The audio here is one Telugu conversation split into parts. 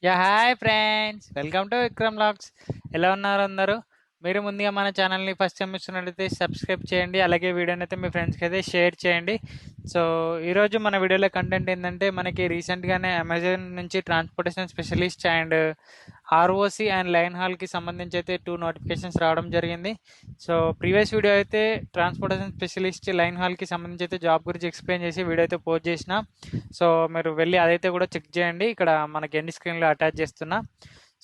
Hi friends, welcome to Vikram logs. ఎలా ఉన్నారు అందరూ? మీరు ముందుగా మన ఛానల్ని ఫస్ట్ టైం చూస్తున్నట్లయితే సబ్స్క్రైబ్ చేయండి, అలాగే వీడియోని అయితే మీ ఫ్రెండ్స్కి అయితే షేర్ చేయండి. సో ఈరోజు మన వీడియోలో కంటెంట్ ఏంటంటే, మనకి రీసెంట్గానే అమెజాన్ నుంచి transportation specialist and ROC and line హాల్కి సంబంధించి అయితే 2 నోటిఫికేషన్స్ రావడం జరిగింది. సో ప్రీవియస్ వీడియో అయితే ట్రాన్స్పోర్టేషన్ స్పెషలిస్ట్ లైన్ హాల్కి సంబంధించి అయితే జాబ్ గురించి ఎక్స్ప్లెయిన్ చేసి వీడియో అయితే పోస్ట్ చేసిన. సో మీరు వెళ్ళి అదైతే కూడా చెక్ చేయండి. ఇక్కడ మనకి ఎండ్ స్క్రీన్లో అటాచ్ చేస్తున్నా.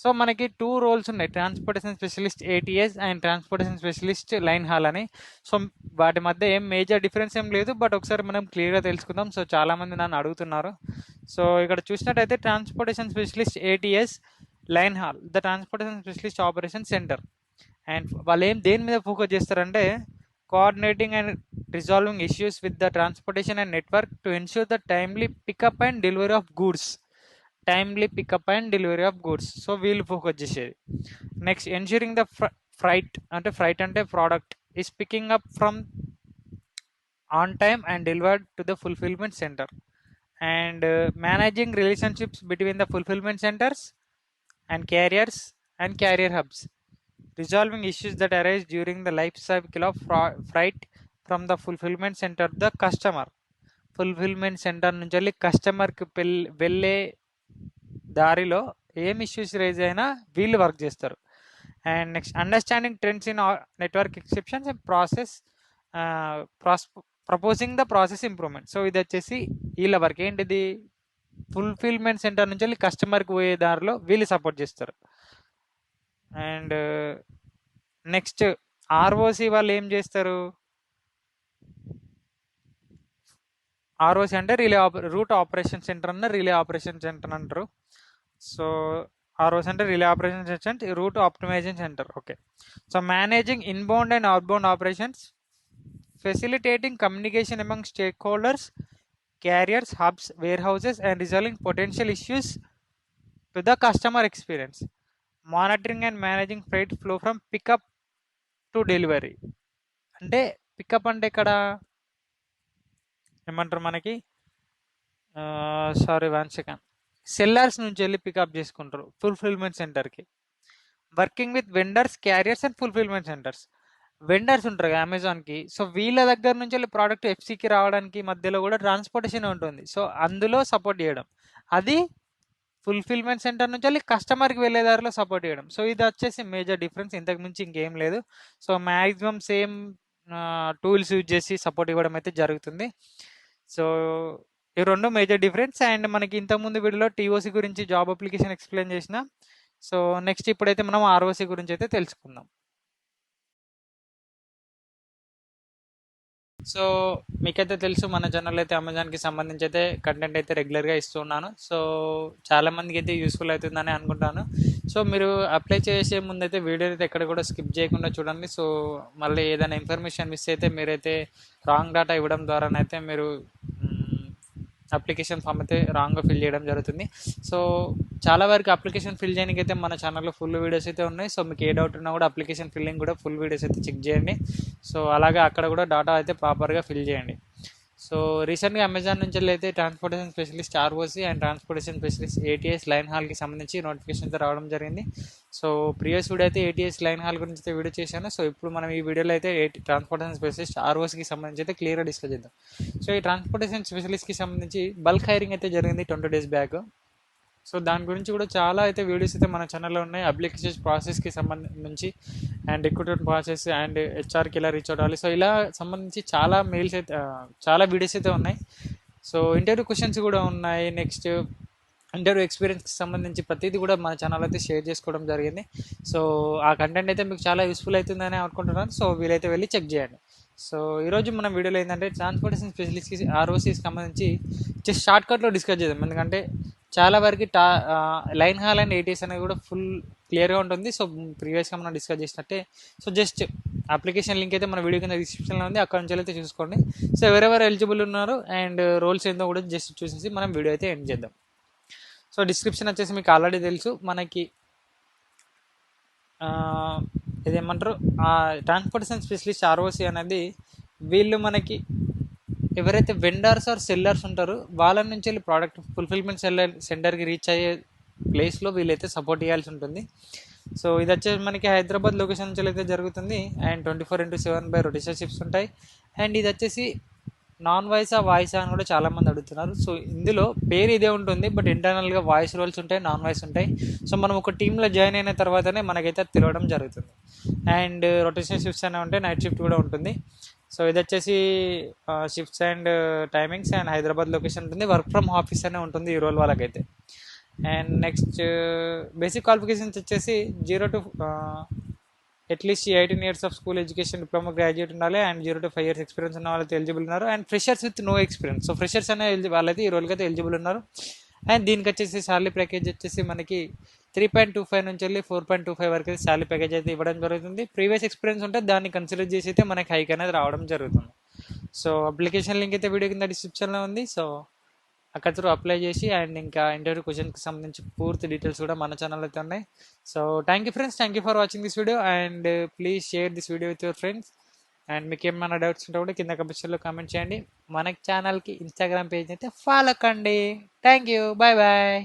సో మనకి 2 రోల్స్ ఉన్నాయి, transportation specialist ATS and transportation specialist line hall అని. సో వాటి మధ్య ఏం మేజర్ డిఫరెన్స్ ఏం లేదు, బట్ ఒకసారి మనం క్లియర్గా తెలుసుకుందాం. సో చాలామంది నన్ను అడుగుతున్నారు. సో ఇక్కడ చూసినట్టయితే transportation specialist ATS line hall the transportation specialist operation centre. And వాళ్ళు దేని మీద ఫోకస్ చేస్తారంటే, coordinating and resolving issues with the transportation and network to ensure the timely pickup and delivery of goods. So వీళ్ళు ఫోకస్ చేసేది. నెక్స్ట్, ఎన్ష్యూరింగ్ ద ఫ్రైట్ అంటే product is picking up from on time and delivered to the fulfilment centre. And managing relationships between the fulfilment centres and carriers and carrier hubs. Resolving issues that arise during the life cycle of freight from the fulfillment center to the customer. Fulfilment centre నుంచి వెళ్ళి కస్టమర్కి వెళ్ళే దారిలో ఏం ఇష్యూస్ రైజ్ అయినా వీళ్ళు వర్క్ చేస్తారు. And next, understanding trends in network exceptions and proposing the process improvement. So ఇది వచ్చేసి వీళ్ళ వర్క్. ఏంటిది? ఫుల్ఫిల్మెంట్ సెంటర్ నుంచి వెళ్ళి కస్టమర్కి పోయే దారిలో వీళ్ళు సపోర్ట్ చేస్తారు. అండ్ నెక్స్ట్, ఆర్ఓసి వాళ్ళు ఏం చేస్తారు? ఆర్ఓసి అంటే రూట్ ఆపరేషన్ సెంటర్ అన్న రిలే ఆపరేషన్ సెంటర్ అంటారు. సో ఆర్ఓసి అంటే relay operation centre, route optimisation centre. Okay. So managing inbound and outbound operations, facilitating communication among stakeholders, carriers, hubs, warehouses, and resolving potential issues to the customer experience. Monitoring and managing freight flow from pickup to delivery. అంటే పికప్ అంటే ఇక్కడ ఏమంటారు మనకి, సారీ 1 సెకండ్, సెల్లర్స్ నుంచి వెళ్ళి పికప్ చేసుకుంటారు ఫుల్ఫిల్మెంట్ సెంటర్కి. Working with vendors, carriers and fulfilment centres. Vendors ఉంటారు కదా అమెజాన్కి, సో వీళ్ళ దగ్గర నుంచి వెళ్ళి ప్రోడక్ట్ ఎఫ్సీకి రావడానికి మధ్యలో కూడా ట్రాన్స్పోర్టేషన్ ఉంటుంది. సో అందులో సపోర్ట్ చేయడం. అది ఫుల్ఫిల్మెంట్ సెంటర్ నుంచి వెళ్ళి కస్టమర్కి వెళ్ళే దారిలో సపోర్ట్ చేయడం. సో ఇది వచ్చేసి మేజర్ డిఫరెన్స్, ఇంతకు మించి ఇంకేం లేదు. So maximum same tools use చేసి సపోర్ట్ ఇవ్వడం అయితే జరుగుతుంది. సో ఈ 2 మేజర్ డిఫరెన్స్. అండ్ మనకి ఇంతకుముందు వీడియోలో టీఓసి గురించి జాబ్ అప్లికేషన్ ఎక్స్ప్లెయిన్ చేసిన. సో నెక్స్ట్ ఇప్పుడైతే మనం ఆర్ఓసి గురించి అయితే తెలుసుకుందాం. సో మీకైతే తెలుసు, మన ఛానల్ అయితే అమెజాన్కి సంబంధించి అయితే కంటెంట్ అయితే రెగ్యులర్గా ఇస్తున్నాను. సో చాలామందికి అయితే యూస్ఫుల్ అవుతుందని అనుకుంటాను. సో మీరు అప్లై చేసే ముందు అయితే వీడియో అయితే ఎక్కడ కూడా స్కిప్ చేయకుండా చూడండి. సో మళ్ళీ ఏదైనా ఇన్ఫర్మేషన్ మిస్ అయితే మీరైతే రాంగ్ డేటా ఇవ్వడం ద్వారానైతే మీరు అప్లికేషన్ ఫామ్ అయితే రాంగ్గా ఫిల్ చేయడం జరుగుతుంది. సో చాలా వరకు అప్లికేషన్ ఫిల్ చేయడానికి అయితే మన ఛానల్లో ఫుల్ వీడియోస్ అయితే ఉన్నాయి. సో మీకు ఏ డౌట్ ఉన్నా కూడా అప్లికేషన్ ఫిల్లింగ్ కూడా ఫుల్ వీడియోస్ అయితే చెక్ చేయండి. సో అలాగే అక్కడ కూడా డేటా అయితే ప్రాపర్గా ఫిల్ చేయండి. సో రీసెంట్గా అమెజాన్ నుంచి అయితే transportation specialist ROC and transportation specialist ATS line హాల్కి సంబంధించి నోటిఫికేషన్ అయితే రావడం జరిగింది. సో ప్రీవియస్ వీడియో అయితే ఏటీఎస్ లైన్ హాల్ గురించి అయితే వీడియో చేశాను. సో ఇప్పుడు మనం ఈ వీడియోలో అయితే ట్రాన్స్పోర్టేషన్ స్పెషలిస్ట్ ఆర్ఓసికి సంబంధించి అయితే క్లియర్గా డిస్కస్ చేద్దాం. సో ఈ ట్రాన్స్పోర్టేషన్ స్పెషలిస్ట్కి సంబంధించి బల్క్ హైరింగ్ అయితే జరిగింది 20 days బ్యాక్. సో దాని గురించి కూడా చాలా అయితే వీడియోస్ అయితే మన ఛానల్లో ఉన్నాయి. అప్లికేషన్ ప్రాసెస్కి సంబంధించి అండ్ రిక్రూట్మెంట్ ప్రాసెస్ అండ్ హెచ్ఆర్కి ఎలా రీచ్ అవ్వాలి, సో ఇలా సంబంధించి చాలా మెయిల్స్ అయితే చాలా వీడియోస్ అయితే ఉన్నాయి. సో ఇంటర్వ్యూ క్వశ్చన్స్ కూడా ఉన్నాయి. నెక్స్ట్, ఇంటర్వ్యూ ఎక్స్పీరియన్స్కి సంబంధించి ప్రతిదీ కూడా మన ఛానల్ అయితే షేర్ చేసుకోవడం జరిగింది. సో ఆ కంటెంట్ అయితే మీకు చాలా యూస్ఫుల్ అవుతుందని అనుకుంటున్నాను. సో వీలైతే వెళ్ళి చెక్ చేయండి. సో ఈరోజు మన వీడియోలో ఏంటంటే ట్రాన్స్పోర్టేషన్ స్పెషలిస్ట్కి ఆర్ఓసికి సంబంధించి జస్ట్ షార్ట్కట్లో డిస్కస్ చేద్దాం. ఎందుకంటే చాలా వరకు లైన్ హాల్ అండ్ ఏటీఎస్ అనేది కూడా ఫుల్ క్లియర్గా ఉంటుంది. సో ప్రీవియస్గా మనం డిస్కస్ చేసినట్టే. సో జస్ట్ అప్లికేషన్ లింక్ అయితే మన వీడియో కింద డిస్క్రిప్షన్లో ఉంది, అక్కడ నుంచి అయితే చూసుకోండి. సో ఎవరెవరు ఎలిజిబుల్ ఉన్నారు అండ్ రోల్స్ ఏందో కూడా జస్ట్ చూసేసి మనం వీడియో అయితే ఎండ్ చేద్దాం. సో డిస్క్రిప్షన్ వచ్చేసి మీకు ఆల్రెడీ తెలుసు. మనకి ఇదేమంటారు, ట్రాన్స్పోర్టేషన్ స్పెషలిస్ట్ ఆర్ఓసి అనేది వీళ్ళు మనకి ఎవరైతే వెండర్స్ ఆర్ సెల్లర్స్ ఉంటారో వాళ్ళ నుంచి వెళ్ళి ప్రోడక్ట్ ఫుల్ఫిల్మెంట్ సెంటర్కి రీచ్ అయ్యే ప్లేస్లో వీళ్ళైతే సపోర్ట్ చేయాల్సి ఉంటుంది. సో ఇది వచ్చేసి మనకి హైదరాబాద్ లొకేషన్ నుంచి అయితే జరుగుతుంది. అండ్ 24/7 బై రొటేషన్ షిఫ్ట్స్ ఉంటాయి. అండ్ ఇది వచ్చేసి నాన్ వాయిసా అని కూడా చాలామంది అడుగుతున్నారు. సో ఇందులో పేరు ఇదే ఉంటుంది, బట్ ఇంటర్నల్గా వాయిస్ రోల్స్ ఉంటాయి, నాన్ వాయిస్ ఉంటాయి. సో మనం ఒక టీంలో జాయిన్ అయిన తర్వాతనే మనకైతే అది తెలియడం జరుగుతుంది. అండ్ రొటేషన్ షిఫ్ట్స్ అనేవి ఉంటాయి, నైట్ షిఫ్ట్ కూడా ఉంటుంది. సో ఇది వచ్చేసి shifts and timings and Hyderabad location ఉంటుంది. వర్క్ ఫ్రమ్ ఆఫీస్ అనే ఉంటుంది ఈ రోల్ వాళ్ళకైతే. అండ్ నెక్స్ట్ బేసిక్ క్వాలిఫికేషన్స్ వచ్చేసి 0 to at least 18 years of school education, diploma graduate ఉండాలి. అండ్ 0 to 5 years ఎక్స్పీరియన్స్ ఉన్న వాళ్ళైతే ఎలిజిబుల్ ఉన్నారు. And freshers with no experience, so freshers అనే వాళ్ళైతే ఈ రోల్కి అయితే ఎలిజిబుల్ ఉన్నారు. అండ్ దీనికి వచ్చేసి శాలరీ ప్యాకేజ్ వచ్చేసి మనకి 3.25 నుంచి వెళ్ళి 4.25 వరకు అయితే శాలరీ ప్యాకేజ్ అయితే ఇవ్వడం జరుగుతుంది. ప్రీవియస్ ఎక్స్పీరియన్స్ ఉంటే దాన్ని కన్సిడర్ చేసి అయితే మనకి హైక్ అనేది రావడం జరుగుతుంది. సో అప్లికేషన్ లింక్ అయితే వీడియో కింద డిస్క్రిప్షన్లో ఉంది. సో అక్కడ త్రూ అప్లై చేసి అండ్ ఇంకా ఇంటర్వ్యూ క్వశ్చన్కి సంబంధించి పూర్తి డీటెయిల్స్ కూడా మన ఛానల్ అయితే ఉన్నాయి. So thank you friends, thank you for watching this video. And please share this video with your friends. And మీకు ఏమైనా డౌట్స్ ఉంటే కూడా కింద కమెంట్స్లో కామెంట్ చేయండి. మన ఛానల్కి ఇన్స్టాగ్రామ్ పేజ్ అయితే ఫాలో కండి. Thank you, bye bye.